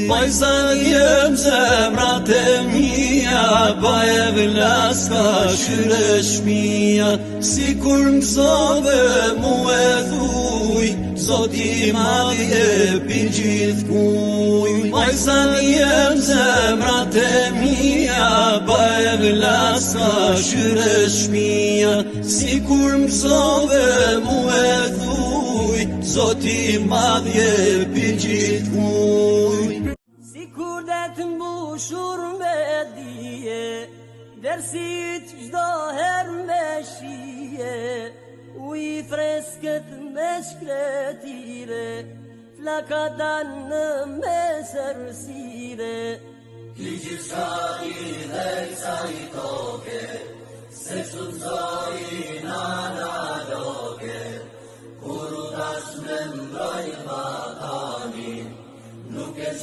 Vajzan jem zemrat e mija, pa e vlas ka shyresh mija, si kur mësove mu e thuj, Zoti madh jepi gjithë kuj. Vajzan jem zemrat e mija, pa e vlas ka shyresh mija, si kur mësove mu e thuj, Zoti madh jepi gjithë kuj. Sikur det të mbushur me dije, dersit çdo her me shije, uj freskët me shkretire, flaka dan në mesërsire. Ti gjithçka i dhe ca i toke, se çudësojnë analoge, kur u dash me mbrojnë vatanin, nuk e